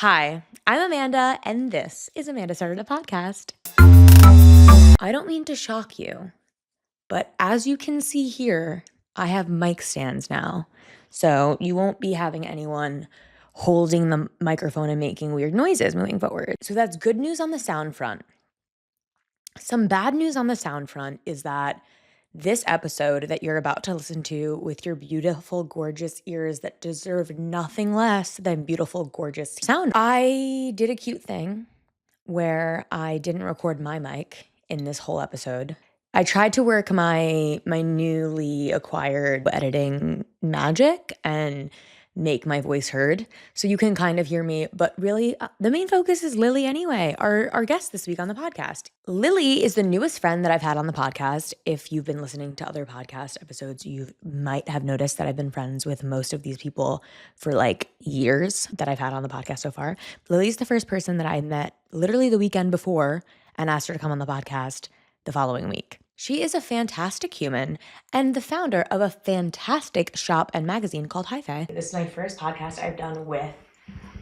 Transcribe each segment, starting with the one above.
Hi, I'm Amanda, and this is Amanda Started a Podcast. I don't mean to shock you, but as you can see here, I have mic stands now. So you won't be having anyone holding the microphone and making weird noises moving forward. So that's good news on the sound front. Some bad news on the sound front is that this episode that you're about to listen to with your beautiful, gorgeous ears that deserve nothing less than beautiful, gorgeous sound. I did a cute thing where I didn't record my mic in this whole episode. I tried to work my newly acquired editing magic and make my voice heard so you can kind of hear me, but really the main focus is Lily anyway, our guest this week on the podcast. Lily is the newest friend that I've had on the podcast. If you've been listening to other podcast episodes, you might have noticed that I've been friends with most of these people for like years that I've had on the podcast so far. Lily's the first person that I met literally the weekend before and asked her to come on the podcast the following week. She is a fantastic human and the founder of a fantastic shop and magazine called Hyfae. This is my first podcast I've done with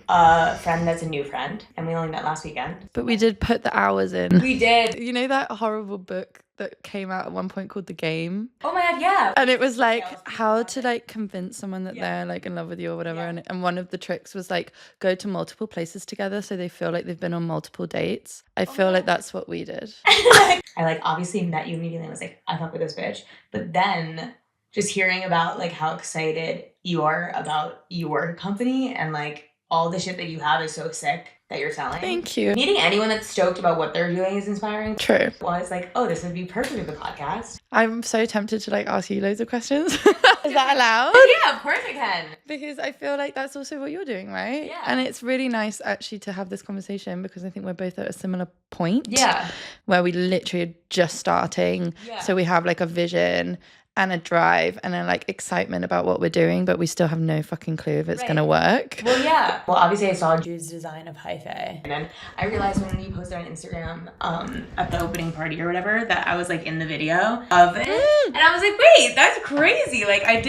a friend that's a new friend, and we only met last weekend. But we did put the hours in. We did. You know that horrible book that came out at one point called The Game? Oh my God, yeah. And it was like how to like convince someone that they're like in love with you or whatever. Yeah. And one of the tricks was like go to multiple places together so they feel like they've been on multiple dates. I feel like that's what we did. I like obviously met you immediately and was like, I fuck with this bitch. But then just hearing about like how excited you are about your company and like all the shit that you have is so sick that you're selling. Thank you. Meeting anyone that's stoked about what they're doing is inspiring. True. Well, it's like, oh, this would be perfect for the podcast. I'm so tempted to like ask you loads of questions. Is that allowed? Yeah, of course I can. Because I feel like that's also what you're doing, right? Yeah. And it's really nice actually to have this conversation because I think we're both at a similar point. Yeah. Where we literally are just starting. Yeah. So we have like a vision and a drive and a like excitement about what we're doing, but we still have no fucking clue if it's gonna work. Well, yeah. Well, obviously I saw Jude's design of Hyfae. And then I realized when you posted on Instagram at the opening party or whatever that I was like in the video of it. And I was like, wait, that's crazy. Like I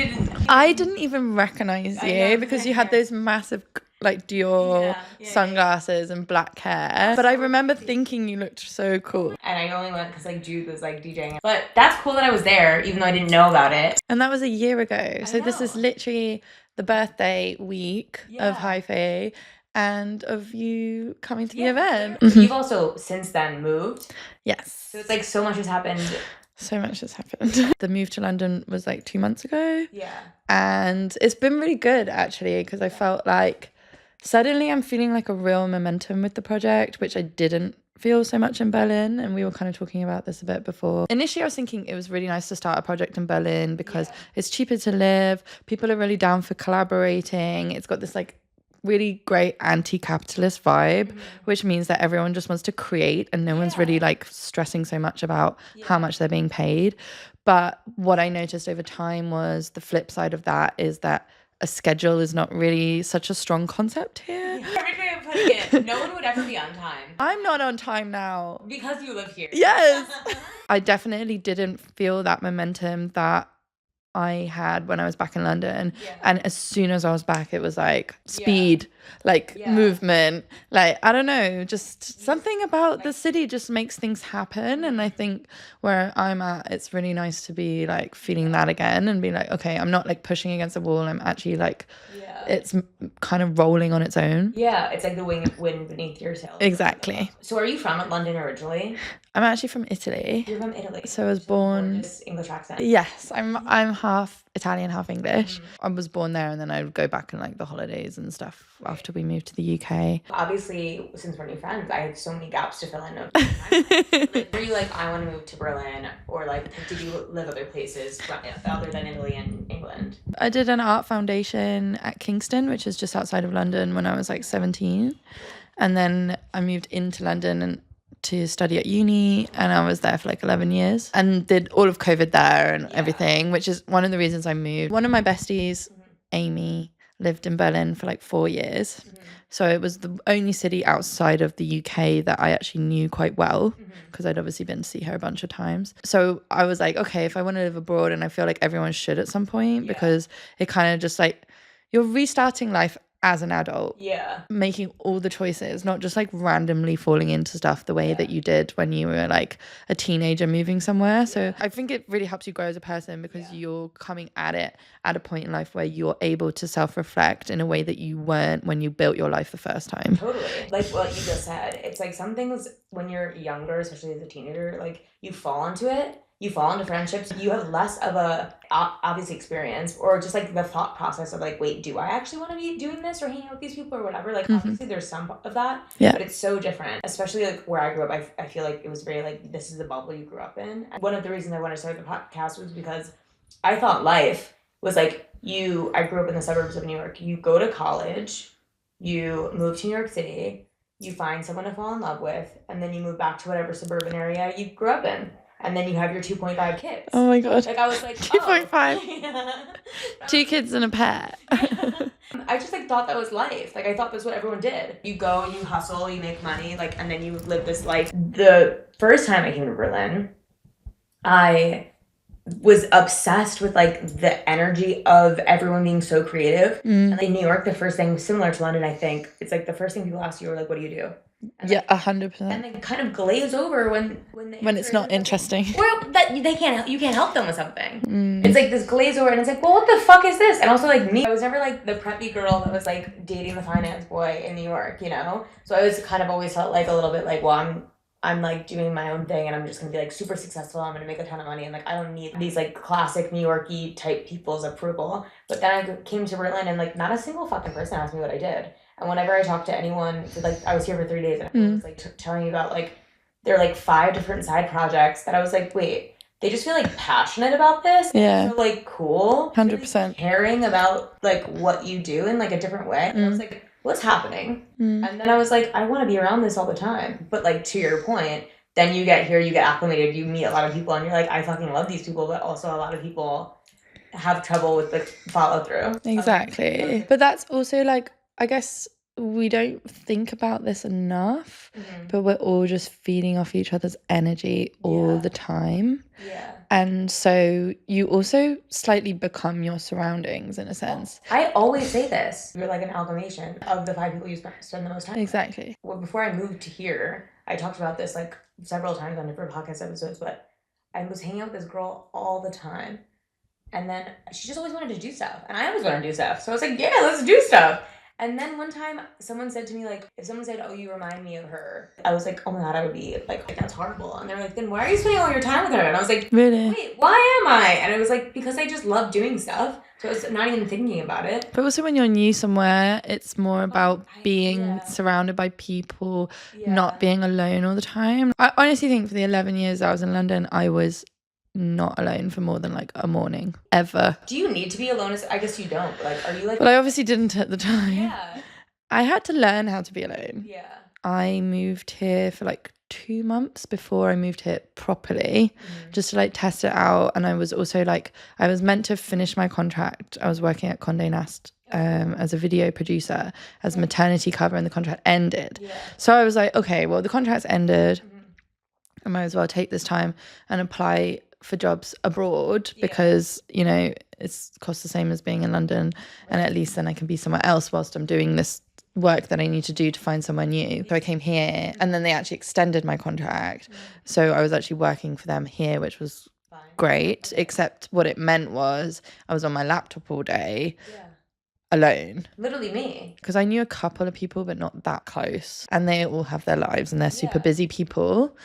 didn't even recognize you because you had those massive like Dior sunglasses and black hair. But I remember thinking you looked so cool. And I only went because like Jude was like DJing. But that's cool that I was there, even though I didn't know about it. And that was a year ago. So this is literally the birthday week of Hyfae and of you coming to the event. You've also since then moved. Yes. So it's like so much has happened. So much has happened. The move to London was like 2 months ago. Yeah. And it's been really good actually because I felt like suddenly I'm feeling like a real momentum with the project, which I didn't feel so much in Berlin. And we were kind of talking about this a bit before. Initially, I was thinking it was really nice to start a project in Berlin because it's cheaper to live. People are really down for collaborating. It's got this like really great anti-capitalist vibe, which means that everyone just wants to create and no one's really like stressing so much about how much they're being paid. But what I noticed over time was the flip side of that is that a schedule is not really such a strong concept here. Perfect way of putting it. No one would ever be on time. I'm not on time now. Because you live here. Yes. I definitely didn't feel that momentum that I had when I was back in London. And as soon as I was back, it was like speed, like movement, like, I don't know, just something about the city just makes things happen. And I think where I'm at, it's really nice to be like feeling that again and be like, okay, I'm not like pushing against the wall. I'm actually like, it's kind of rolling on its own. Yeah, it's like the wind beneath your sails. Exactly. So are you from London originally? I'm actually from Italy. You're from Italy. So I was born... Just English accent. Yes, I'm half Italian, half English. I was born there and then I would go back in like the holidays and stuff after we moved to the UK. Obviously, since we're new friends, I had so many gaps to fill in. Like, were you like, I want to move to Berlin? Or like, did you live other places other than Italy and England? I did an art foundation at Kingston, which is just outside of London when I was like 17. And then I moved into London and to study at uni and I was there for like 11 years and did all of COVID there and everything, which is one of the reasons I moved. One of my besties, Amy, lived in Berlin for like 4 years. So it was the only city outside of the UK that I actually knew quite well because I'd obviously been to see her a bunch of times. So I was like, okay, if I want to live abroad, and I feel like everyone should at some point because it kind of just like, you're restarting life as an adult. Yeah. Making all the choices, not just like randomly falling into stuff the way that you did when you were like a teenager moving somewhere. So I think it really helps you grow as a person because you're coming at it at a point in life where you're able to self-reflect in a way that you weren't when you built your life the first time. Totally. Like what you just said, it's like some things when you're younger, especially as a teenager, like you fall into it. You fall into friendships, you have less of a obvious experience or just like the thought process of like, wait, do I actually want to be doing this or hanging out with these people or whatever? Like obviously there's some of that, but it's so different, especially like where I grew up. I feel like it was very like, this is the bubble you grew up in. And one of the reasons I wanted to start the podcast was because I thought life was like I grew up in the suburbs of New York. You go to college, you move to New York City, you find someone to fall in love with, and then you move back to whatever suburban area you grew up in. And then you have your 2.5 kids. Oh my god. Like I was like 2.5. Yeah. 2 kids and a pet. Yeah. I just like thought that was life. Like I thought that's what everyone did. You go, you hustle, you make money, like, and then you live this life. The first time I came to Berlin, I was obsessed with like the energy of everyone being so creative. And like, in New York, the first thing, similar to London, I think, it's like the first thing people ask you are like, what do you do? And yeah, like, 100%. And they kind of glaze over when it's not interesting. Or that you can't help them with something. It's like this glaze over, and it's like, well, what the fuck is this? And also like me, I was never like the preppy girl that was like dating the finance boy in New York, you know. So I was kind of always felt like a little bit like, well, I'm like doing my own thing, and I'm just gonna be like super successful. I'm gonna make a ton of money, and like I don't need these like classic New York-y type people's approval. But then I came to Berlin, and like not a single fucking person asked me what I did. And whenever I talked to anyone, like I was here for 3 days, and I was like telling me about like there are like 5 different side projects that I was like, wait, they just feel like passionate about this. Yeah. So like cool. 100%. Really caring about like what you do in like a different way. And I was like, what's happening? And then I was like, I want to be around this all the time. But like to your point, then you get here, you get acclimated, you meet a lot of people, and you're like, I fucking love these people, but also a lot of people have trouble with the follow through. Exactly. But that's also like, I guess we don't think about this enough, but we're all just feeding off each other's energy all the time. Yeah. And so you also slightly become your surroundings in a sense. I always say this. You're like an amalgamation of the 5 people you spend the most time with. Exactly. Well, before I moved to here, I talked about this like several times on different podcast episodes, but I was hanging out with this girl all the time. And then she just always wanted to do stuff. And I always wanted to do stuff. So I was like, yeah, let's do stuff. And then one time someone said to me, like, if someone said, oh, you remind me of her, I was like, oh my God, I would be like that's horrible. And they were like, then why are you spending all your time with her? And I was like, really? Wait, why am I? And it was like, because I just love doing stuff. So I was not even thinking about it. But also when you're new somewhere, it's more about being surrounded by people, not being alone all the time. I honestly think for the 11 years I was in London, I was not alone for more than like a morning ever. Do you need to be alone? I guess you don't. But like, are you like? Well, I obviously didn't at the time. Yeah. I had to learn how to be alone. Yeah. I moved here for like 2 months before I moved here properly, just to like test it out. And I was also like, I was meant to finish my contract. I was working at Condé Nast as a video producer, as maternity cover, and the contract ended. Yeah. So I was like, okay, well, the contract's ended. I might as well take this time and apply for jobs abroad because, you know, it's costs the same as being in London. And at least then I can be somewhere else whilst I'm doing this work that I need to do to find somewhere new. So I came here, and then they actually extended my contract. So I was actually working for them here, which was great, except what it meant was I was on my laptop all day alone. Literally me. Because I knew a couple of people, but not that close. And they all have their lives and they're super busy people.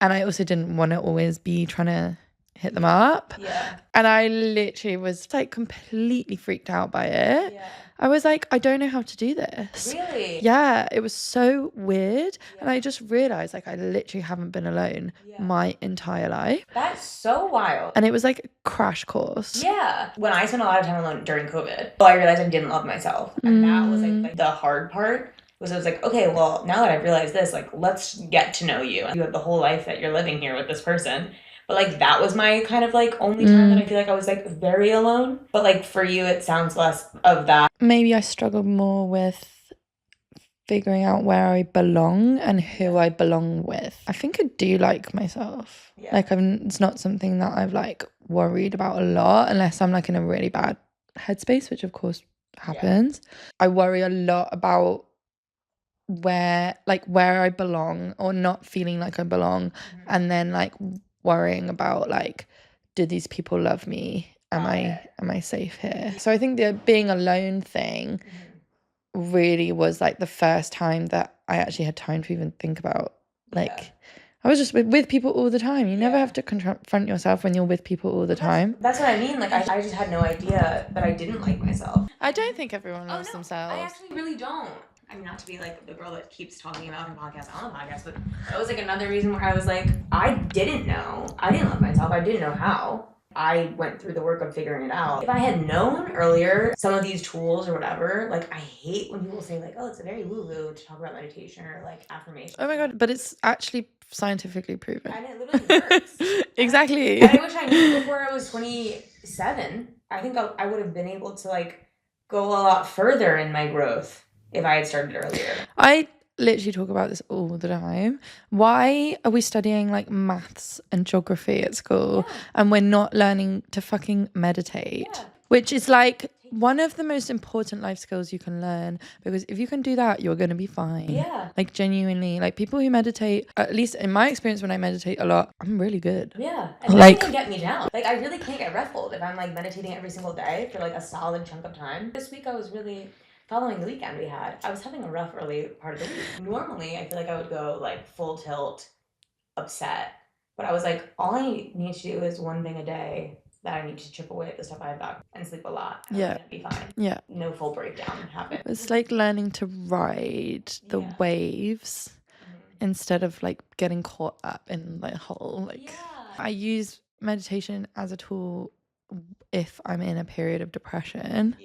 And I also didn't want to always be trying to hit them up. Yeah. And I literally was like completely freaked out by it. Yeah. I was like, I don't know how to do this. Really? Yeah, it was so weird. Yeah. And I just realized like I literally haven't been alone my entire life. That's so wild. And it was like a crash course. Yeah. When I spent a lot of time alone during COVID, well, I realized I didn't love myself. And that was like the hard part. Was I was like, okay, well, now that I've realized this, like, let's get to know you. You have the whole life that you're living here with this person. But, like, that was my kind of, like, only time that I feel like I was, like, very alone. But, like, for you, it sounds less of that. Maybe I struggled more with figuring out where I belong and who I belong with. I think I do like myself. Yeah. Like, it's not something that I've, like, worried about a lot unless I'm, like, in a really bad headspace, which, of course, happens. I worry a lot about where I belong or not feeling like I belong, and then like worrying about like, do these people love me? Am I safe here? So I think the being alone thing really was like the first time that I actually had time to even think about like I was just with people all the time. You never have to confront yourself when you're with people all the time. That's what I mean. Like, I just had no idea that I didn't like myself. I don't think everyone loves themselves. I actually really don't. I mean, not to be like the girl that keeps talking about her podcast on the podcast, but that was like another reason where I was like, I didn't know. I didn't love myself. I didn't know how. I went through the work of figuring it out. If I had known earlier some of these tools or whatever, like I hate when people say like, oh, it's a very woo-woo to talk about meditation or like affirmation. Oh my God, but it's actually scientifically proven. And it literally works. Exactly. And I wish I knew before I was 27. I think I would have been able to like go a lot further in my growth if I had started earlier. I literally talk about this all the time. Why are we studying like maths and geography at school and we're not learning to fucking meditate? Which is like one of the most important life skills you can learn, because if you can do that, you're going to be fine. Like genuinely, like people who meditate, at least in my experience when I meditate a lot, I'm really good. And like can get me down. Like I really can't get ruffled if I'm like meditating every single day for like a solid chunk of time. This week I was really following the weekend we had, I was having a rough early part of the week. Normally, I feel like I would go like full tilt, upset. But I was like, all I need to do is one thing a day that I need to chip away at the stuff I have back and sleep a lot. And I'm gonna be fine. No full breakdown happen. It's like learning to ride the waves instead of like getting caught up in the whole like. I use meditation as a tool if I'm in a period of depression.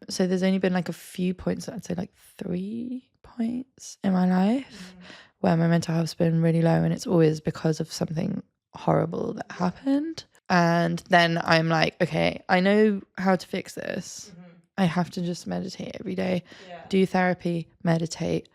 So there's only been like a few points, I'd say like 3 points in my life where my mental health's been really low, and it's always because of something horrible that happened. And then I'm like, okay, I know how to fix this. I have to just meditate every day, do therapy, meditate.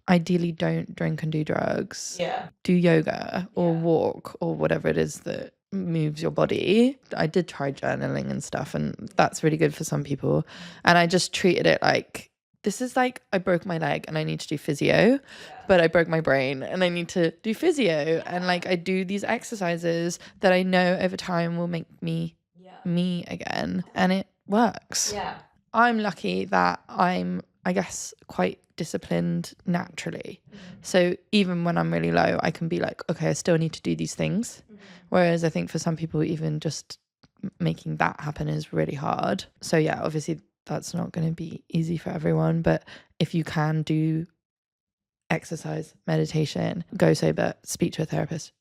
Ideally don't drink and do drugs. Do yoga or walk or whatever it is that moves your body. I did try journaling and stuff, and that's really good for some people. And I just treated it like, this is like I broke my leg and I need to do physio, but I broke my brain and I need to do physio. And like I do these exercises that I know over time will make me me again, and it works. I'm lucky that I'm, I guess, quite disciplined naturally. So even when I'm really low, I can be like, okay, I still need to do these things. Whereas I think for some people, even just making that happen is really hard. So yeah, obviously that's not going to be easy for everyone, but if you can do exercise, meditation, go sober, speak to a therapist,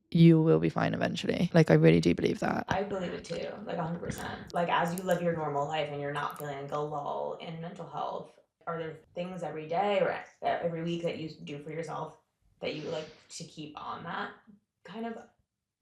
you will be fine eventually. Like I really do believe that. I believe it too, like 100%. Like as you live your normal life and you're not feeling like a lull in mental health, are there things every day or every week that you do for yourself that you like to keep on that kind of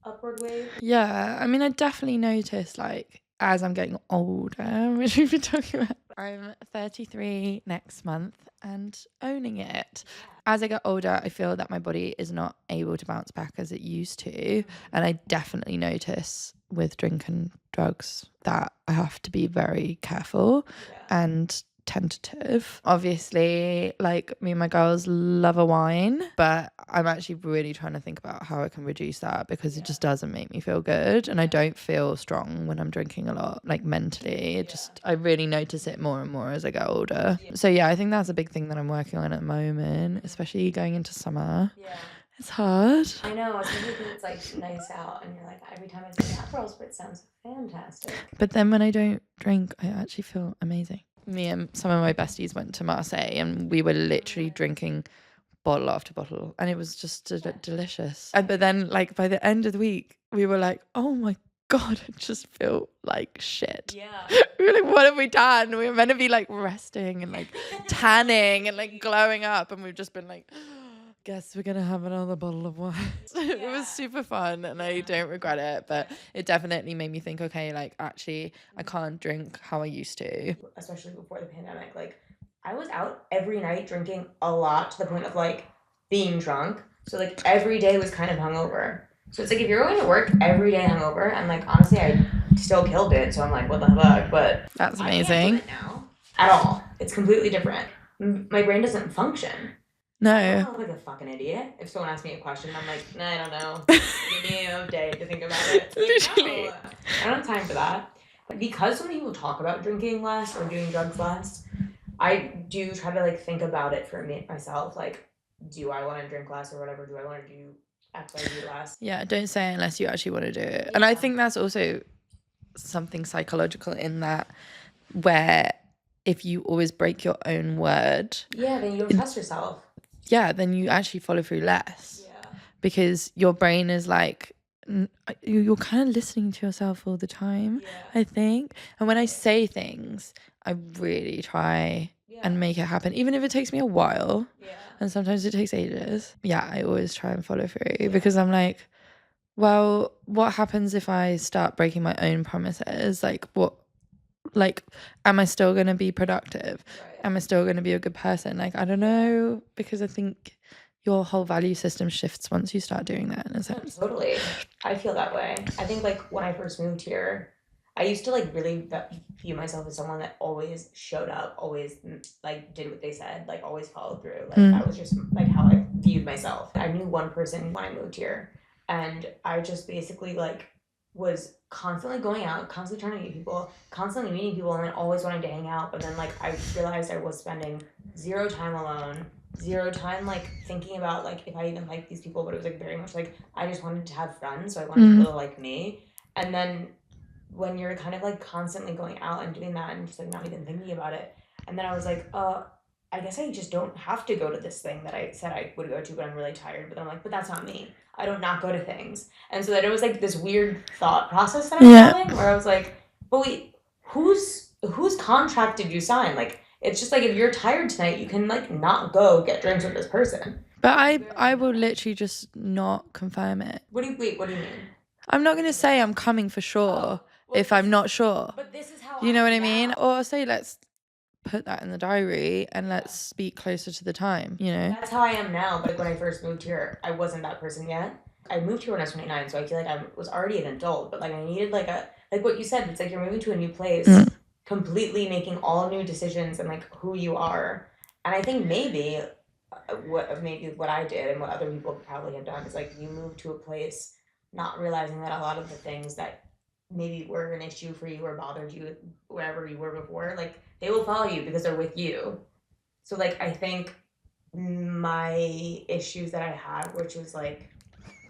upward wave? Yeah, I mean, I definitely notice like as I'm getting older, which we've been talking about. I'm 33 next month and owning it. As I get older, I feel that my body is not able to bounce back as it used to. And I definitely notice with drink and drugs that I have to be very careful and tentative. Obviously, like me and my girls love a wine, but I'm actually really trying to think about how I can reduce that, because it just doesn't make me feel good, and I don't feel strong when I'm drinking a lot, like mentally. It just, I really notice it more and more as I get older. So yeah, I think that's a big thing that I'm working on at the moment, especially going into summer. It's hard. I know, especially because it's like nice out and you're like, every time I take an Aperol Spritz sounds fantastic. But then when I don't drink, I actually feel amazing. Me and some of my besties went to Marseille and we were literally drinking bottle after bottle, and it was just delicious. But then like by the end of the week, we were like, oh my God, I just feel like shit. We were like, what have we done? We were meant to be like resting and like tanning and like glowing up, and we've just been like, guess we're gonna have another bottle of wine. It was super fun and I don't regret it, but it definitely made me think, okay, like actually I can't drink how I used to. Especially before the pandemic, like I was out every night drinking a lot to the point of like being drunk. So like every day was kind of hungover. So it's like if you're going to work every day hungover, and like honestly I still killed it, so I'm like, what the fuck? But that's amazing. I can't do it now. at all. It's completely different. My brain doesn't function. No. I look like a fucking idiot. If someone asks me a question, I'm like, nah, I don't know. Give me a day to think about it. Literally. No, I don't have time for that. Because so many people talk about drinking less or doing drugs less, I do try to like think about it for myself. Like, do I want to drink less or whatever? Do I want to do X, Y, Z less? Yeah, don't say it unless you actually want to do it. And I Yeah. think that's also something psychological in that, where if you always break your own word, Yeah, then you don't trust yourself. yeah, then you actually follow through less. Yeah. Because your brain is like, you're kind of listening to yourself all the time, Yeah. I think. And when I say things, I really try and make it happen, even if it takes me a while. Yeah. And sometimes it takes ages. Yeah, I always try and follow through because I'm like, well, what happens if I start breaking my own promises? Like, am I still going to be productive? Right. Am I still going to be a good person? Like, I don't know, because I think your whole value system shifts once you start doing that, in a sense. Totally. I feel that way. I think like when I first moved here, I used to like really view myself as someone that always showed up, always like did what they said, like always followed through. Like that was just like how I viewed myself. I knew one person when I moved here, and I just basically like was constantly going out, constantly trying to meet people, constantly meeting people, and then always wanting to hang out. But then like I realized I was spending zero time alone, zero time like thinking about like if I even like these people, but it was like very much like I just wanted to have friends, so I wanted people to like me. And then when you're kind of like constantly going out and doing that and just like not even thinking about it, and then I was like, I guess I just don't have to go to this thing that I said I would go to, but I'm really tired. But then I'm like, but that's not me. I don't not go to things. And so then it was like this weird thought process that I was having where I was like, but wait, whose contract did you sign? Like, it's just like if you're tired tonight, you can like not go get drinks with this person. But I will literally just not confirm it. What do you mean? I'm not going to say I'm coming for sure if I'm not sure. But this is how You know what I mean? Or I'll say, let's put that in the diary and let's speak closer to the time, you know? That's how I am now. But when I first moved here, I wasn't that person yet. I moved here when I was 29, so I feel like I was already an adult. But like I needed like what you said. It's like you're moving to a new place, completely making all new decisions and like who you are. And I think maybe what I did and what other people probably have done is like you move to a place not realizing that a lot of the things that maybe were an issue for you or bothered you wherever you were before, like they will follow you because they're with you. So like I think my issues that I had, which was like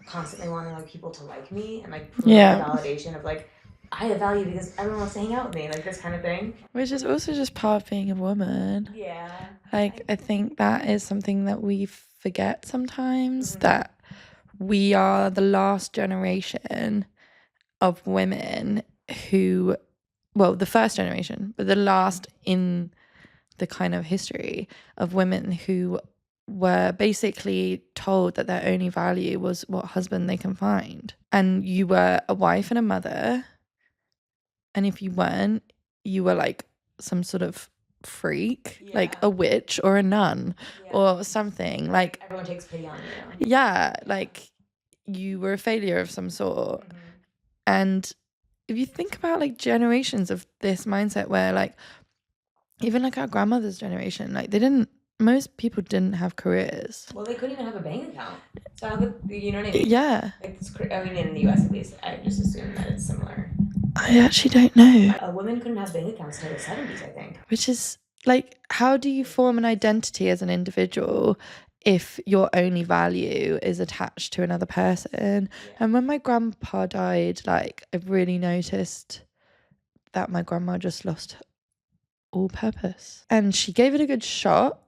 constantly wanting like people to like me and like prove validation of like I have value because everyone wants to hang out with me, like this kind of thing. Which is also just part of being a woman. Yeah. Like I think that is something that we forget sometimes, that we are the last generation of women who, well, the first generation, but the last in the kind of history of women who were basically told that their only value was what husband they can find. And you were a wife and a mother. And if you weren't, you were like some sort of freak, like a witch or a nun or something. Like everyone takes pity on you. Yeah, like you were a failure of some sort. And if you think about like generations of this mindset where like even like our grandmother's generation, like most people didn't have careers. Well, they couldn't even have a bank account. So how could, you know what I mean? Yeah. Like, I mean, in the US at least, I just assume that it's similar. I actually don't know. A woman couldn't have bank accounts until the 70s, I think. Which is like, how do you form an identity as an individual if your only value is attached to another person? And when my grandpa died, like I really noticed that my grandma just lost all purpose. And she gave it a good shot.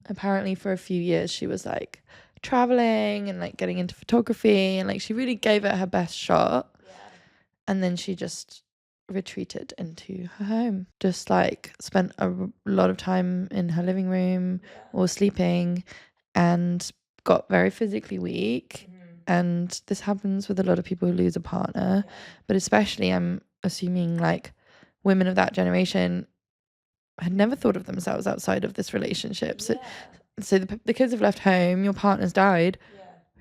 Apparently for a few years she was like traveling and like getting into photography and like she really gave it her best shot. And then she just retreated into her home, just like spent a lot of time in her living room or sleeping, and got very physically weak. And this happens with a lot of people who lose a partner, but especially I'm assuming like women of that generation had never thought of themselves outside of this relationship. So the kids have left home, your partner's died.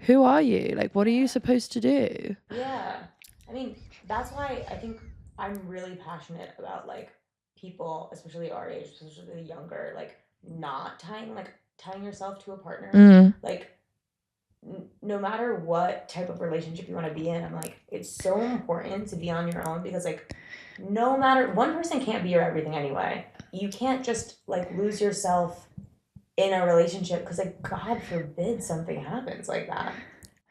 Who are you? Like, what are you supposed to do? I mean, that's why I think I'm really passionate about like people, especially our age, especially younger, like not tying yourself to a partner. Like no matter what type of relationship you want to be in, I'm like, it's so important to be on your own because like no matter, one person can't be your everything anyway. You can't just like lose yourself in a relationship because like God forbid something happens like that.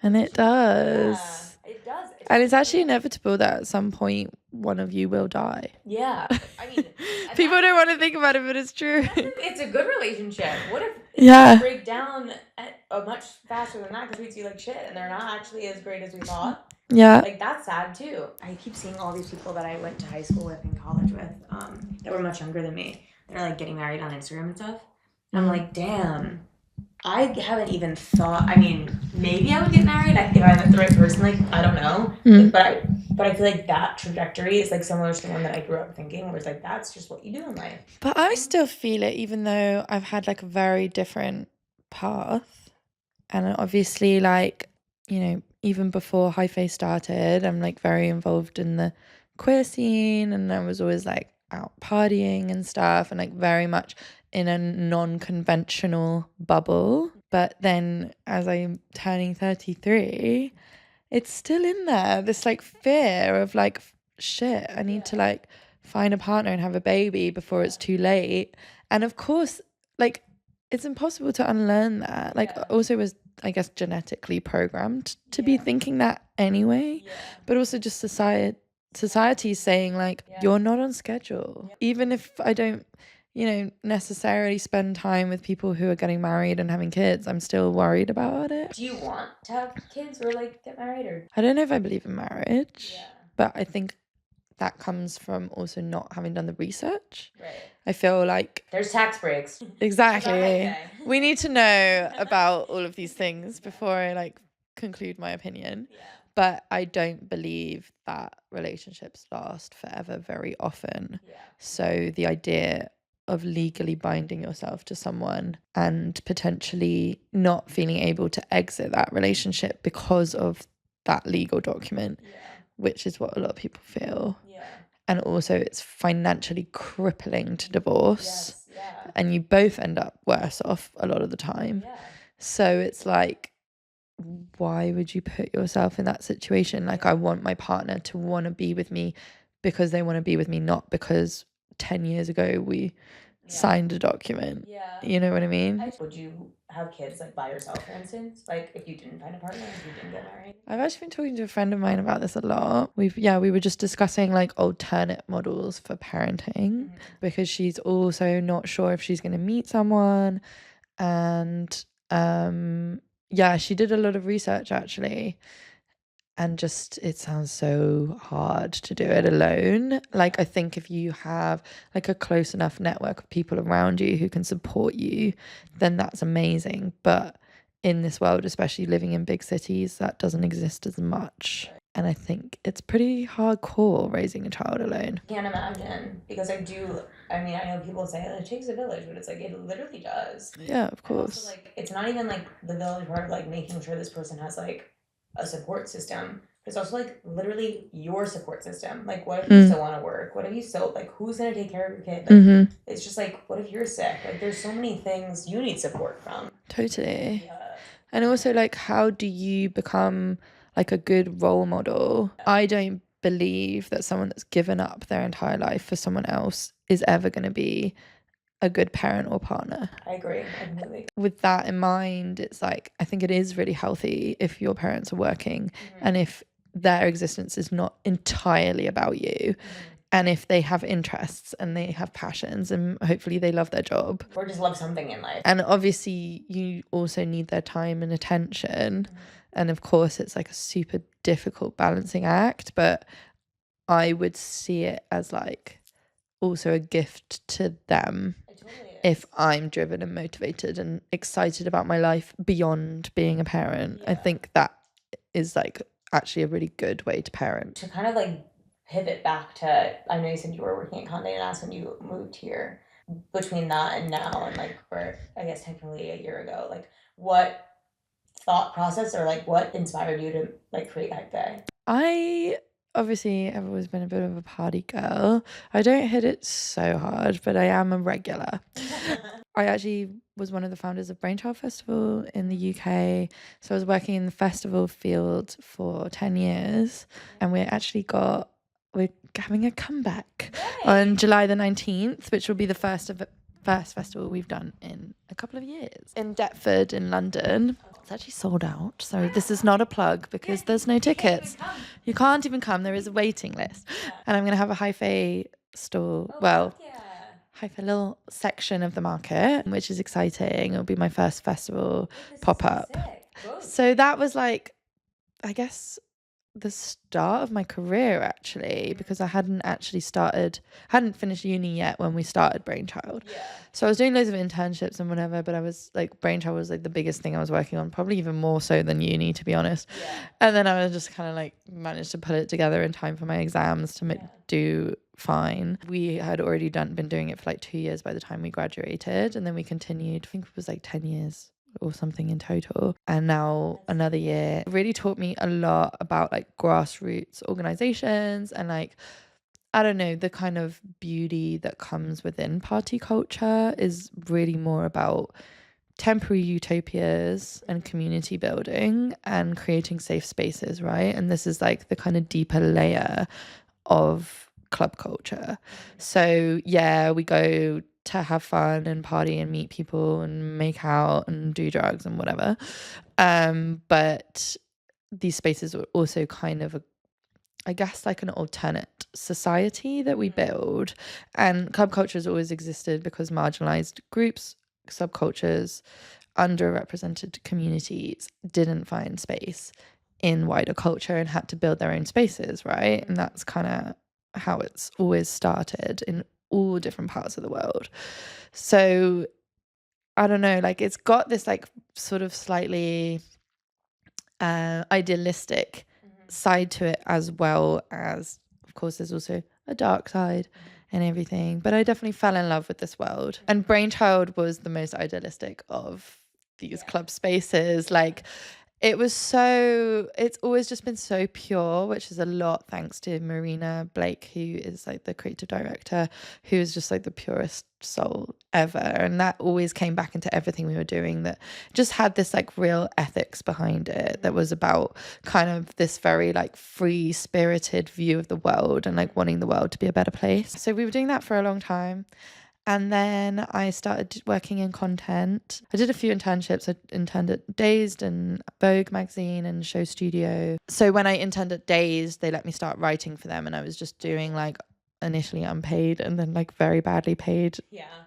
And it does. Yeah, it does. And it's actually inevitable that at some point one of you will die. Yeah. I mean, people don't want to think about it, but it's true. It's a good relationship. What if Yeah. they break down much faster than that because treats you like shit and they're not actually as great as we thought? Yeah. Like that's sad too. I keep seeing all these people that I went to high school with and college with that were much younger than me. They're like getting married on Instagram and stuff. I'm like, damn. I haven't even thought. I mean, maybe I would get married if I met the right person. Like I don't know, but I feel like that trajectory is like similar to the one that I grew up thinking, where it's like that's just what you do in life. But I still feel it, even though I've had like a very different path, and obviously, like even before Hyfae started, I'm like very involved in the queer scene, and I was always like out partying and stuff, and like very much in a non-conventional bubble. But then as I'm turning 33, it's still in there, this like fear of like shit, I need to like find a partner and have a baby before it's too late. And of course, like it's impossible to unlearn that. Like also was, I guess, genetically programmed to be thinking that anyway. But also just society saying like you're not on schedule. Even if I don't necessarily spend time with people who are getting married and having kids, I'm still worried about it. Do you want to have kids or like get married or? I don't know if I believe in marriage, but I think that comes from also not having done the research. Right. I feel like there's tax breaks. Exactly. We need to know about all of these things before I like conclude my opinion. Yeah. But I don't believe that relationships last forever very often. Yeah. So the idea of legally binding yourself to someone and potentially not feeling able to exit that relationship because of that legal document, which is what a lot of people feel. And also it's financially crippling to divorce. And you both end up worse off a lot of the time. So it's like, why would you put yourself in that situation? Like I want my partner to want to be with me because they want to be with me, not because 10 years ago we signed a document. You know what I mean? Would you have kids like by yourself, for instance? Like if you didn't find a partner, if you didn't get married? I've actually been talking to a friend of mine about this a lot. We were just discussing like alternate models for parenting because she's also not sure if she's going to meet someone. And she did a lot of research actually. And just it sounds so hard to do it alone. Like I think if you have like a close enough network of people around you who can support you, then that's amazing. But in this world, especially living in big cities, that doesn't exist as much. And I think it's pretty hardcore raising a child alone. I can't imagine because I know people say it takes a village, but it's like it literally does. Yeah, of course. Also, like it's not even like the village part of like making sure this person has like a support system. It's also like literally your support system. Like what if you still want to work? What if you still like who's gonna take care of your kid? Like it's just like what if you're sick? Like there's so many things you need support from. Totally. Yeah. And also like how do you become like a good role model? I don't believe that someone that's given up their entire life for someone else is ever going to be a good parent or partner. I agree. Completely. With that in mind, it's like I think it is really healthy if your parents are working and if their existence is not entirely about you. And if they have interests and they have passions and hopefully they love their job. Or just love something in life. And obviously you also need their time and attention. And of course it's like a super difficult balancing act, but I would see it as like also a gift to them if I'm driven and motivated and excited about my life beyond being a parent. I think that is like actually a really good way to parent. To kind of like pivot back to, I know you said you were working at Condé Nast when you moved here. Between that and now, and like for I guess technically a year ago, like what thought process or like what inspired you to like create Hyfae? I obviously I've always been a bit of a party girl. I don't hit it so hard, but I am a regular. I actually was one of the founders of Brainchild Festival in the UK. So I was working in the festival field for 10 years, and we're having a comeback on July the 19th, which will be the first festival we've done in a couple of years in Deptford in London. It's actually sold out, so this is not a plug because there's no tickets. You can't even come. There is a waiting list. And I'm going to have a Hyfae stall. Hyfae little section of the market, which is exciting. It'll be my first festival pop-up. So that was like, I guess, the start of my career, actually, because I hadn't finished uni yet when we started Brainchild. So I was doing loads of internships and whatever, but I was like, Brainchild was like the biggest thing I was working on, probably even more so than uni, to be honest. And then I was just kind of like managed to put it together in time for my exams to do fine. We had already been doing it for like 2 years by the time we graduated, and then we continued. I think it was like 10 years or something in total, and now another year. It really taught me a lot about like grassroots organizations and like, I don't know, the kind of beauty that comes within party culture is really more about temporary utopias and community building and creating safe spaces, right? And this is like the kind of deeper layer of club culture. So yeah, we go to have fun and party and meet people and make out and do drugs and whatever, but these spaces are also kind of I guess like an alternate society that we build. And club culture has always existed because marginalized groups, subcultures, underrepresented communities didn't find space in wider culture and had to build their own spaces, right? And that's kind of how it's always started in all different parts of the world. So I don't know, like it's got this like sort of slightly idealistic side to it, as well as, of course, there's also a dark side and everything. But I definitely fell in love with this world, and Brainchild was the most idealistic of these club spaces. Like it's always just been so pure, which is a lot thanks to Marina Blake, who is like the creative director, who is just like the purest soul ever. And that always came back into everything we were doing, that just had this like real ethics behind it, that was about kind of this very like free spirited view of the world and like wanting the world to be a better place. So we were doing that for a long time. And then I started working in content. I did a few internships. I interned at Dazed and Vogue magazine and Show Studio. So when I interned at Dazed, they let me start writing for them. And I was just doing like initially unpaid and then like very badly paid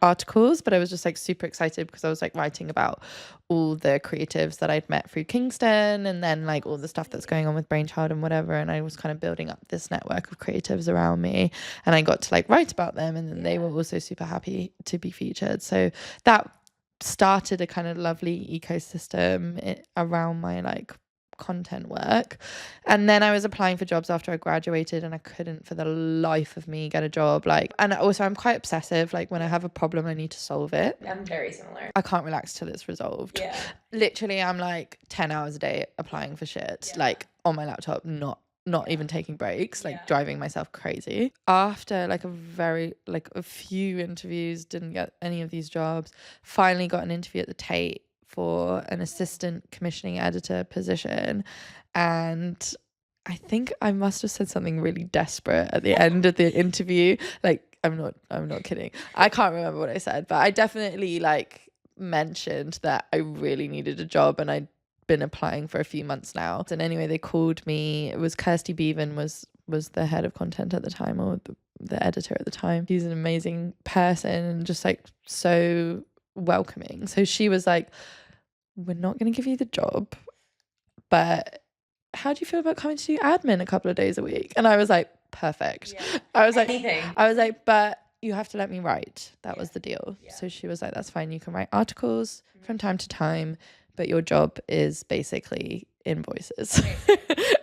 articles. But I was just like super excited because I was like writing about all the creatives that I'd met through Kingston, and then like all the stuff that's going on with Brainchild and whatever. And I was kind of building up this network of creatives around me, and I got to like write about them, and then they were also super happy to be featured. So that started a kind of lovely ecosystem around my like content work. And then I was applying for jobs after I graduated, and I couldn't for the life of me get a job. Like, and also I'm quite obsessive. Like when I have a problem, I need to solve it. I'm very similar. I can't relax till it's resolved. Literally, I'm like 10 hours a day applying for shit, like on my laptop, not even taking breaks, like driving myself crazy. After like a few interviews, didn't get any of these jobs, finally got an interview at the Tate for an assistant commissioning editor position. And I think I must have said something really desperate at the end of the interview. Like, I'm not kidding. I can't remember what I said, but I definitely like mentioned that I really needed a job, and I'd been applying for a few months now. And anyway, they called me. It was Kirsty Bevan was the head of content at the time, or the editor at the time. She's an amazing person and just like so welcoming. So she was like, we're not going to give you the job, but how do you feel about coming to do admin a couple of days a week? And I was like, perfect. I was like, but you have to let me write. That was the deal. So she was like, that's fine. You can write articles from time to time, but your job is basically invoices.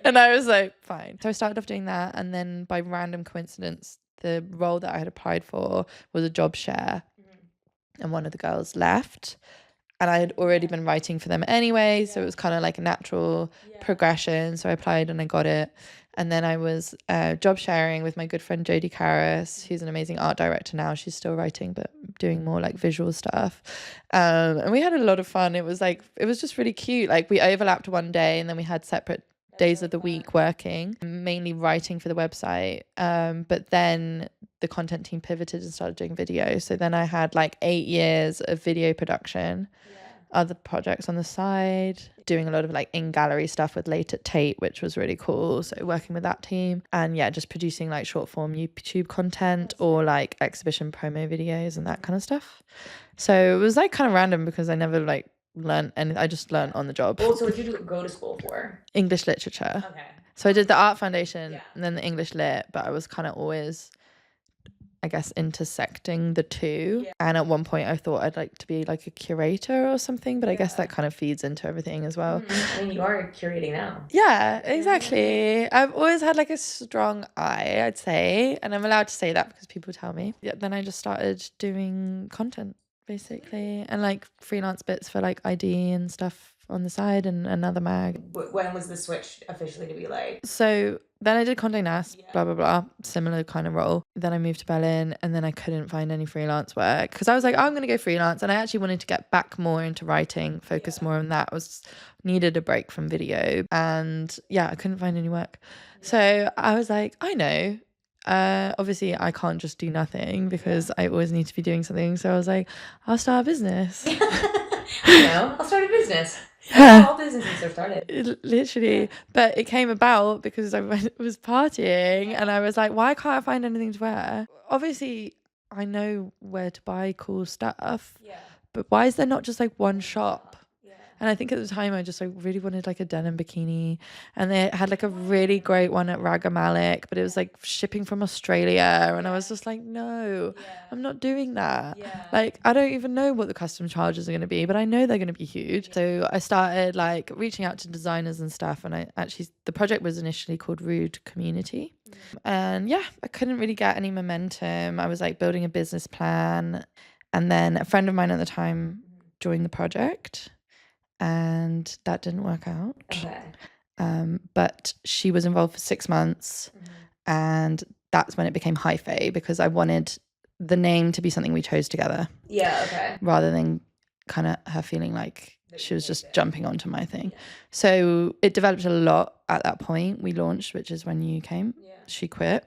And I was like, fine. So I started off doing that. And then by random coincidence, the role that I had applied for was a job share. And one of the girls left. And I had already been writing for them anyway. So it was kind of like a natural progression. So I applied and I got it. And then I was job sharing with my good friend Jodie Carris, who's an amazing art director now. She's still writing, but doing more like visual stuff. And we had a lot of fun. It was just really cute. Like we overlapped one day and then we had separate days of the week working, mainly writing for the website. But then the content team pivoted and started doing video. So then I had like 8 years of video production, other projects on the side, doing a lot of like in-gallery stuff with Late at Tate, which was really cool. So working with that team, and yeah, just producing like short form YouTube content or like exhibition promo videos and that kind of stuff. So it was like kind of random because I never like learned, and I just learned on the job. Well, so what did you go to school for? English literature. Okay. So I did the art foundation and then the English lit, but I was kind of always, I guess, intersecting the two. And at one point I thought I'd like to be like a curator or something, but I guess that kind of feeds into everything as well. I mean, you are curating now. Yeah, exactly. I've always had like a strong eye, I'd say, and I'm allowed to say that because people tell me. Yeah, then I just started doing content basically, and like freelance bits for like ID and stuff on the side and another mag. When was the switch officially to be like? So then I did Condé Nast, blah, blah, blah, similar kind of role. Then I moved to Berlin and then I couldn't find any freelance work because I was like, oh, I'm going to go freelance. And I actually wanted to get back more into writing, focus more on that. I needed a break from video. And yeah, I couldn't find any work. So I was like, I know. Obviously I can't just do nothing because I always need to be doing something. So I was like, I'll start a business. I'll start a business. Yeah. All businesses are started. Literally. But it came about because I was partying and I was like, why can't I find anything to wear? Obviously, I know where to buy cool stuff. But why is there not just like one shop? And I think at the time I just like really wanted like a denim bikini, and they had like a really great one at Ragamalik, but it was like shipping from Australia, and I was just like, no, I'm not doing that. Like I don't even know what the custom charges are going to be, but I know they're going to be huge. So I started like reaching out to designers and stuff, and the project was initially called Rude Community. And yeah, I couldn't really get any momentum. I was like building a business plan, and then a friend of mine at the time joined the project. And that didn't work out. But she was involved for 6 months, and that's when it became Hyfae because I wanted the name to be something we chose together. Rather than kind of her feeling like she was just jumping onto my thing. So it developed a lot at that point. We launched, which is when you came. She quit.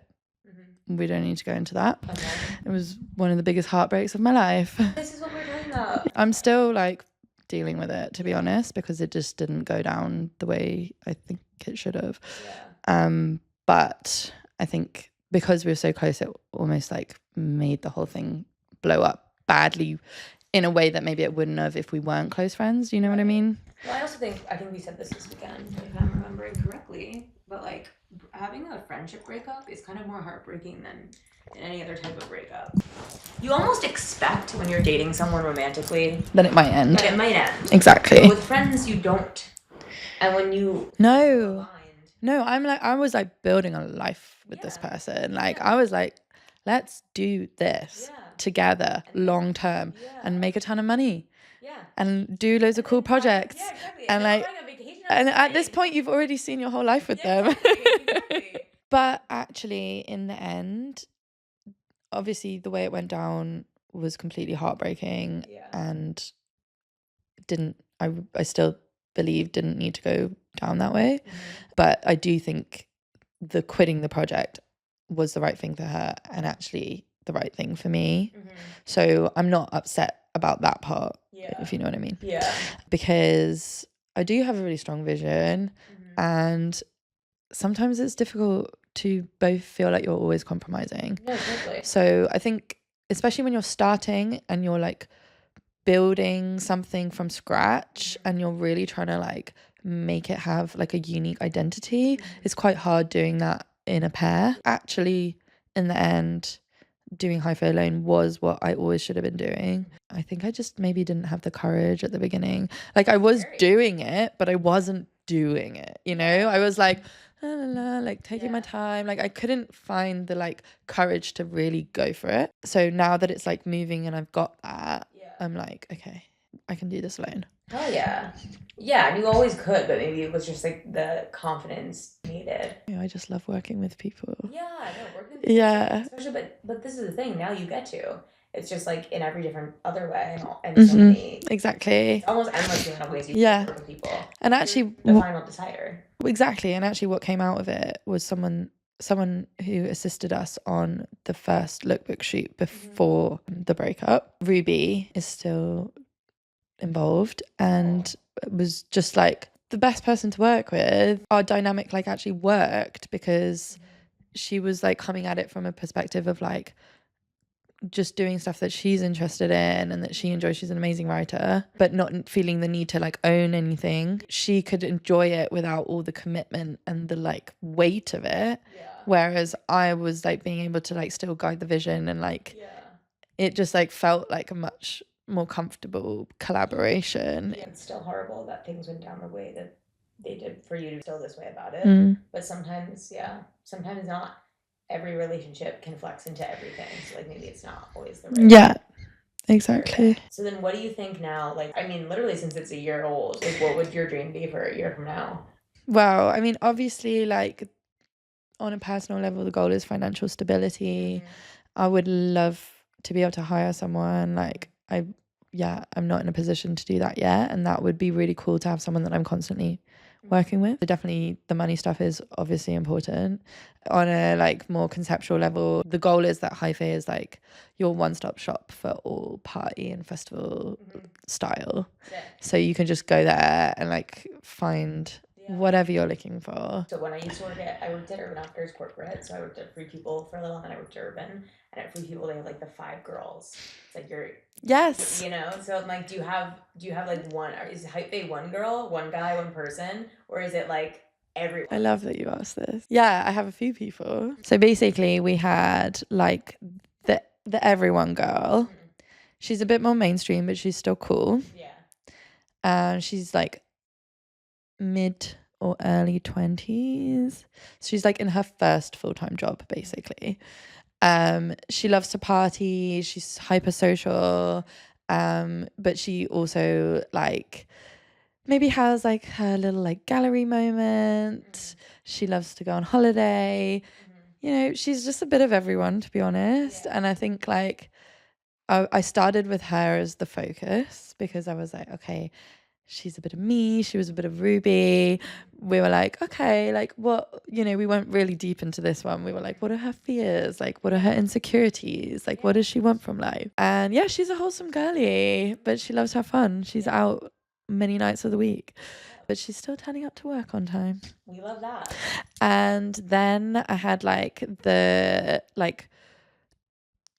We don't need to go into that. It was one of the biggest heartbreaks of my life. This is what we're talking about. I'm still like dealing with it, to be honest, because it just didn't go down the way I think it should have. But I think because we were so close, it almost like made the whole thing blow up badly in a way that maybe it wouldn't have if we weren't close friends. You know what I mean? Well, I think we said this weekend, if I'm remembering correctly, but like having a friendship breakup is kind of more heartbreaking than any other type of breakup. You almost expect when you're dating someone romantically Then it might end. that it might end. Exactly. But with friends, you don't. And when you No, I was like building a life with this person. Like I was like, let's do this together long term and make a ton of money. And do loads of cool projects. And like, and at this point you've already seen your whole life with them. Exactly. But actually in the end, obviously the way it went down was completely heartbreaking and I still believe didn't need to go down that way. But I do think the quitting the project was the right thing for her and actually the right thing for me. So I'm not upset about that part, if you know what I mean. Because I do have a really strong vision and sometimes it's difficult to both feel like you're always compromising. Totally. So I think especially when you're starting and you're like building something from scratch and you're really trying to like make it have like a unique identity, it's quite hard doing that in a pair. Actually, in the end, doing Hyfae alone was what I always should have been doing. I think I just maybe didn't have the courage at the beginning. Like I was doing it, but I wasn't doing it, you know? I was like, la, la, la, like taking my time. Like I couldn't find the like courage to really go for it. So now that it's like moving and I've got that, I'm like, okay, I can do this alone. Oh yeah. Yeah, and you always could, but maybe it was just like the confidence needed. I just love working with people. Yeah, no, working with people, Yeah. especially, but this is the thing. Now you get to. It's just like in every different other way, and so many. Exactly. It's almost endless the amount of ways you Yeah. can work with people. And actually, the final desire. Exactly. And actually, what came out of it was someone who assisted us on the first lookbook shoot before the breakup. Ruby is still involved and was just like the best person to work with. Our dynamic like actually worked because she was like coming at it from a perspective of like just doing stuff that she's interested in and that she enjoys. She's an amazing writer, but not feeling the need to like own anything. She could enjoy it without all the commitment and the like weight of it. Yeah. Whereas I was like being able to like still guide the vision and like it just like felt like a much more comfortable collaboration. It's still horrible that things went down the way that they did for you to feel this way about it. But sometimes not every relationship can flex into everything. So like maybe it's not always the right. Yeah, exactly. So then what do you think now? Like, I mean, literally since it's a year old, like what would your dream be for a year from now? Well, I mean, obviously, like on a personal level, the goal is financial stability. I would love to be able to hire someone. Like I'm not in a position to do that yet. And that would be really cool to have someone that I'm constantly working with. So definitely the money stuff is obviously important. On a like more conceptual level, the goal is that Hyfae is like your one-stop shop for all party and festival style. So you can just go there and like find whatever you're looking for. So when I used to I worked at Urban Outfitters corporate. So I worked at Free People for a little, and then I worked at Urban. And at Free People, they have like the 5 girls. It's like Yes. You know. So I'm like, do you have like one? Is Hyfae one girl, one guy, one person, or is it like everyone? I love that you asked this. Yeah, I have a few people. So basically, we had like the everyone girl. She's a bit more mainstream, but she's still cool. Yeah. She's like mid or early 20s. So she's like in her first full-time job, basically. She loves to party. She's hyper social. But she also like maybe has like her little like gallery moment. She loves to go on holiday. You know, she's just a bit of everyone, to be honest. And I think like I started with her as the focus because I was like, okay, she's a bit of me, she was a bit of Ruby. We were like, okay, like what, you know, we went really deep into this one. We were like, what are her fears? Like, what are her insecurities? Like, what does she want from life? And yeah, she's a wholesome girly, but she loves to have fun. She's out many nights of the week, but she's still turning up to work on time. We love that. And then I had like the like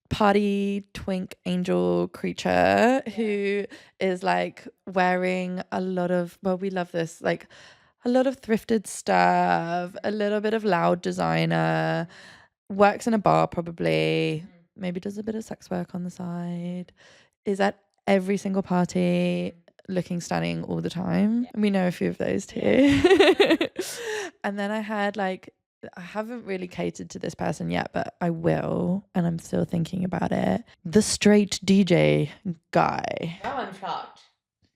party twink angel creature who is like wearing a lot of, well, we love this, like a lot of thrifted stuff, a little bit of loud designer, works in a bar probably, maybe does a bit of sex work on the side, is at every single party looking stunning all the time. We know a few of those too. And then I had like, I haven't really catered to this person yet, but I will, and I'm still thinking about it. The straight DJ guy. Oh, I'm shocked.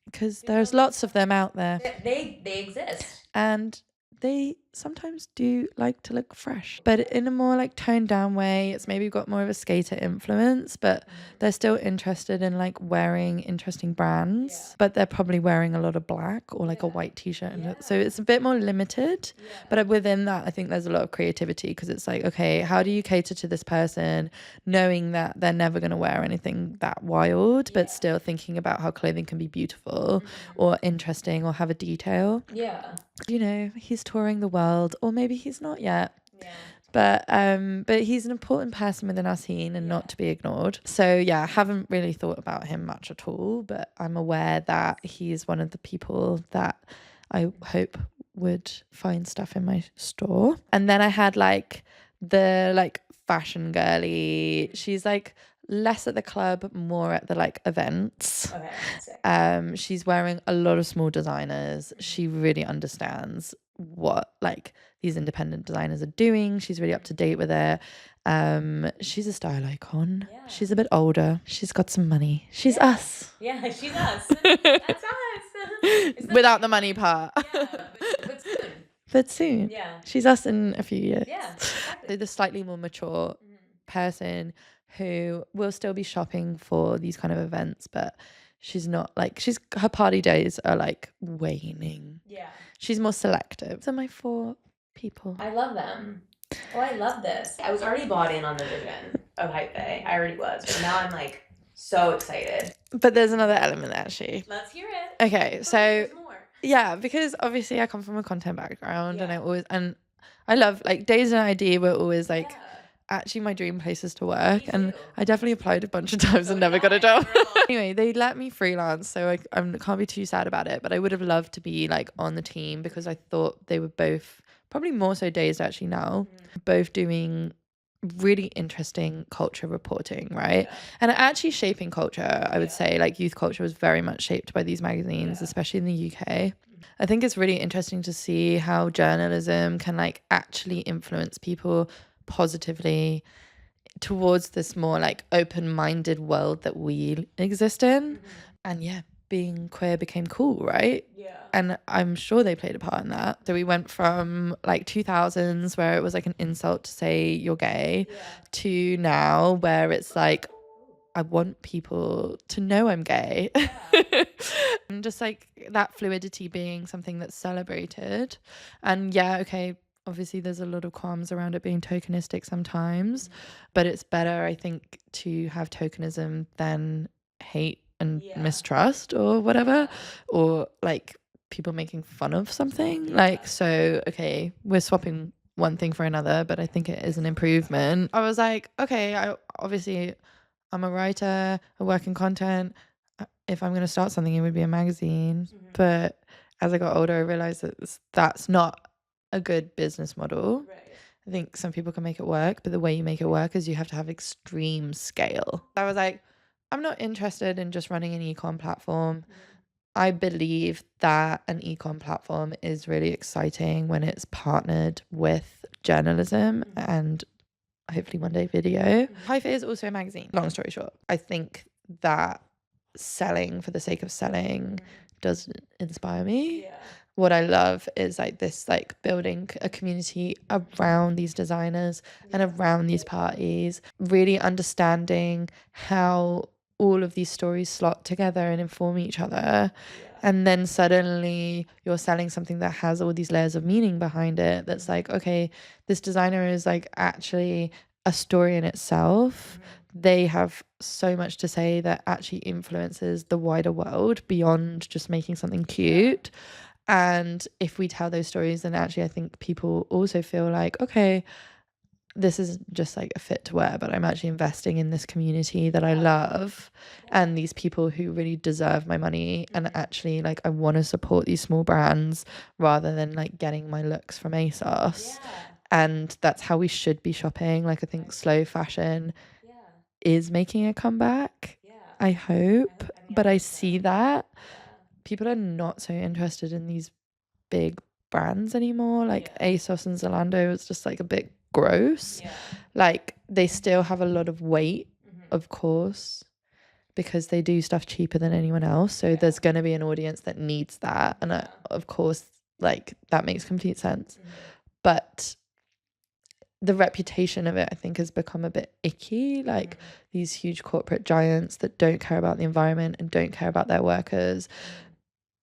Because there's lots of them out there. They exist. And they sometimes do like to look fresh, but in a more like toned down way. It's maybe got more of a skater influence, but they're still interested in like wearing interesting brands, but they're probably wearing a lot of black or like a white t-shirt. So it's a bit more limited, but within that, I think there's a lot of creativity because it's like, okay, how do you cater to this person knowing that they're never going to wear anything that wild, but still thinking about how clothing can be beautiful or interesting or have a detail. Yeah. You know, he's touring the world, or maybe he's not yet. Yeah. But he's an important person within our scene and not to be ignored. So yeah, I haven't really thought about him much at all, but I'm aware that he's one of the people that I hope would find stuff in my store. And then I had like the like fashion girly. She's like less at the club, more at the like events. Okay. She's wearing a lot of small designers. She really understands what like these independent designers are doing. She's really up to date with it. She's a style icon. She's a bit older. She's got some money. She's us. Yeah, she's us. That's us. Without the money part. But soon. But soon. Yeah. She's us in a few years. Yeah, exactly. The slightly more mature person who will still be shopping for these kind of events, but she's not like, her party days are like waning. Yeah. She's more selective. So my 4 people. I love them. Oh, I love this. I was already bought in on the vision of Hyfae. I already was, but now I'm like so excited. But there's another element actually. Let's hear it. Okay, so There's more. yeah, because obviously I come from a content background, and I love like Days in ID were always like actually my dream places to work, and I definitely applied a bunch of times and never got a job. Anyway, they let me freelance, so I can't be too sad about it, but I would have loved to be like on the team because I thought they were both, probably more so Days actually now, both doing really interesting culture reporting, right? And actually shaping culture. I would say like youth culture was very much shaped by these magazines, especially in the UK. I think it's really interesting to see how journalism can like actually influence people positively towards this more like open-minded world that we exist in. And yeah, being queer became cool, right? Yeah. And I'm sure they played a part in that. So we went from like 2000s where it was like an insult to say you're gay to now where it's like I want people to know I'm gay. And just like that fluidity being something that's celebrated. And yeah, okay, obviously there's a lot of qualms around it being tokenistic sometimes, but it's better, I think, to have tokenism than hate and mistrust or whatever, or like people making fun of something. Like, so okay, we're swapping one thing for another, but I think it is an improvement. I was like, okay, I'm a writer, I work in content. If I'm going to start something, it would be a magazine. But as I got older, I realized that that's not a good business model. I think some people can make it work, but the way you make it work is you have to have extreme scale. I was like, I'm not interested in just running an ecom platform. I believe that an ecom platform is really exciting when it's partnered with journalism and hopefully one day video. Hyfae is also a magazine. Long story short, I think that selling for the sake of selling doesn't inspire me. What I love is like this, like building a community around these designers and around these parties, really understanding how all of these stories slot together and inform each other. And then suddenly you're selling something that has all these layers of meaning behind it. That's like, okay, this designer is like actually a story in itself. They have so much to say that actually influences the wider world beyond just making something cute. And if we tell those stories, then actually I think people also feel like, okay, this is just like a fit to wear, but I'm actually investing in this community that I love and these people who really deserve my money. And actually like I want to support these small brands rather than like getting my looks from ASOS. And that's how we should be shopping. Like I think slow fashion is making a comeback. I hope, but I see that people are not so interested in these big brands anymore. Like ASOS and Zalando is just like a bit gross. Like they still have a lot of weight, of course, because they do stuff cheaper than anyone else. So there's going to be an audience that needs that. And of course, like that makes complete sense. But the reputation of it, I think, has become a bit icky. Like these huge corporate giants that don't care about the environment and don't care about their workers.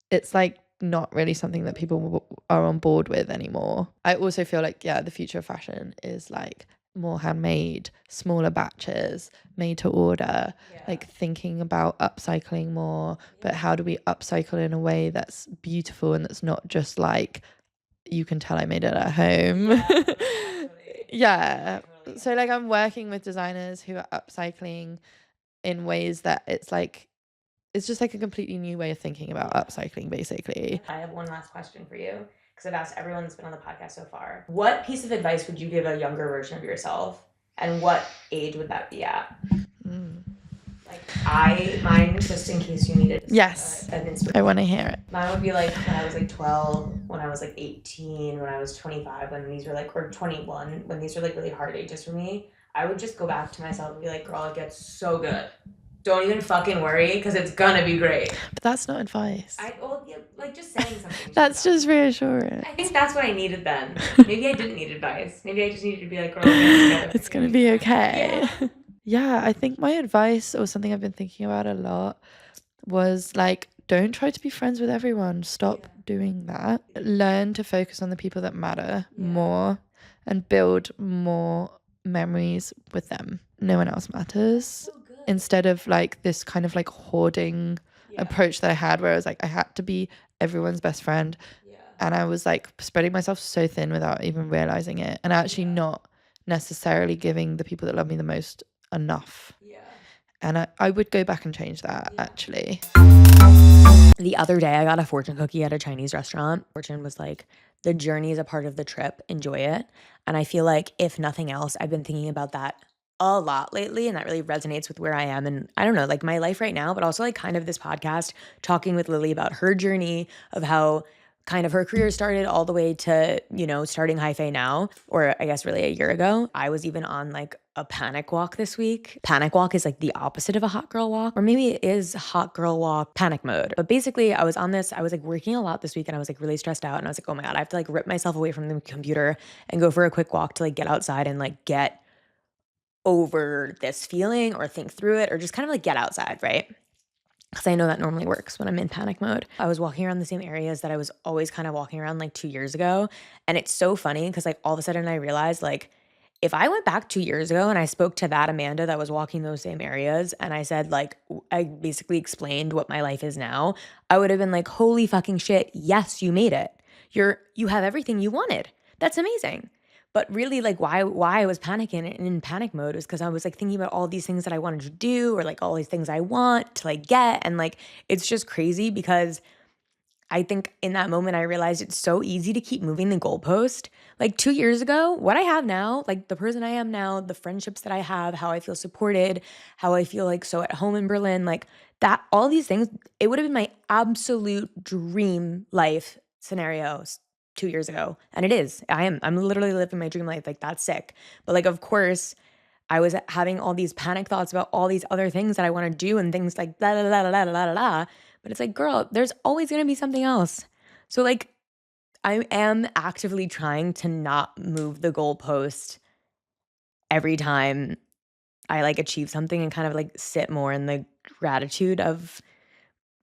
It's like not really something that people are on board with anymore. I also feel like, the future of fashion is like more handmade, smaller batches, made to order, like thinking about upcycling more, but how do we upcycle in a way that's beautiful and that's not just like, you can tell I made it at home. So like I'm working with designers who are upcycling in ways that it's like, it's just like a completely new way of thinking about upcycling, basically. I have one last question for you, because I've asked everyone that's been on the podcast so far. What piece of advice would you give a younger version of yourself, and what age would that be at? Like mine, just in case you needed an inspiration. I want to hear it. Mine would be like when I was like 12, when I was like 18, when I was 25, when these were like, or 21, when these were like really hard ages for me. I would just go back to myself and be like, girl, it gets so good. Don't even fucking worry, because it's gonna be great. But that's not advice. like just saying something. That's just reassuring. I think that's what I needed then. Maybe I didn't need advice. Maybe I just needed to be like, girl, get it together. It's gonna be okay. Yeah. Yeah, I think my advice, or something I've been thinking about a lot, was like, don't try to be friends with everyone. Stop doing that. Learn to focus on the people that matter more and build more memories with them. No one else matters. Instead of like this kind of like hoarding approach that I had, where I was like, I had to be everyone's best friend. And I was like spreading myself so thin without even realizing it, and actually not necessarily giving the people that love me the most enough. And I would go back and change that, actually. The other day, I got a fortune cookie at a Chinese restaurant. Fortune was like, the journey is a part of the trip. Enjoy it. And I feel like, if nothing else, I've been thinking about that a lot lately. And that really resonates with where I am. And I don't know, like my life right now, but also like kind of this podcast, talking with Lily about her journey of how kind of her career started all the way to, you know, starting Hyfae now, or I guess really a year ago. I was even on like a panic walk this week. Panic walk is like the opposite of a hot girl walk, or maybe it is hot girl walk panic mode. But basically I was like working a lot this week, and I was like really stressed out, and I was like, oh my God, I have to like rip myself away from the computer and go for a quick walk to like get outside and like get over this feeling or think through it, or just kind of like get outside, right? Because I know that normally works when I'm in panic mode. I was walking around the same areas that I was always kind of walking around like 2 years ago. And it's so funny because like all of a sudden I realized, like, if I went back 2 years ago and I spoke to that Amanda that was walking those same areas, and I said, like, I basically explained what my life is now, I would have been like, holy fucking shit, yes, you made it. You have everything you wanted. That's amazing. But really, like, why I was panicking and in panic mode was because I was like thinking about all these things that I wanted to do, or like all these things I want to like get. And like, it's just crazy because I think in that moment I realized it's so easy to keep moving the goalpost. Like 2 years ago, what I have now, like the person I am now, the friendships that I have, how I feel supported, how I feel like so at home in Berlin, like that, all these things, it would have been my absolute dream life scenarios 2 years ago. And it is. I'm literally living my dream life. Like, that's sick. But like, of course, I was having all these panic thoughts about all these other things that I want to do, and things like da da da da da da da da. But it's like, girl, there's always going to be something else. So like, I am actively trying to not move the goalpost every time I like achieve something, and kind of like sit more in the gratitude of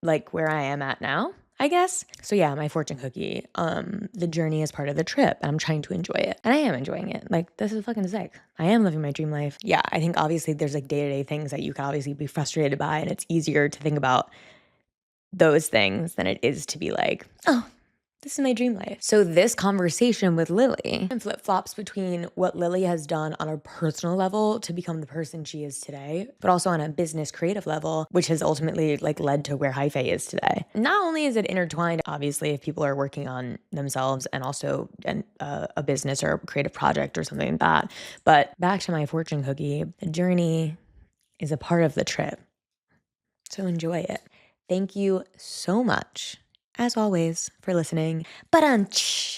like where I am at now, I guess. So yeah, my fortune cookie, the journey is part of the trip, and I'm trying to enjoy it. And I am enjoying it. Like, this is fucking sick. I am living my dream life. Yeah, I think obviously there's like day-to-day things that you can obviously be frustrated by, and it's easier to think about those things than it is to be like, oh, this is my dream life. So this conversation with Lily flip-flops between what Lily has done on a personal level to become the person she is today, but also on a business creative level, which has ultimately like led to where Hyfae is today. Not only is it intertwined, obviously, if people are working on themselves and also a business or a creative project or something like that, but back to my fortune cookie, the journey is a part of the trip. So enjoy it. Thank you so much, as always, for listening. Ba-dum-tsh.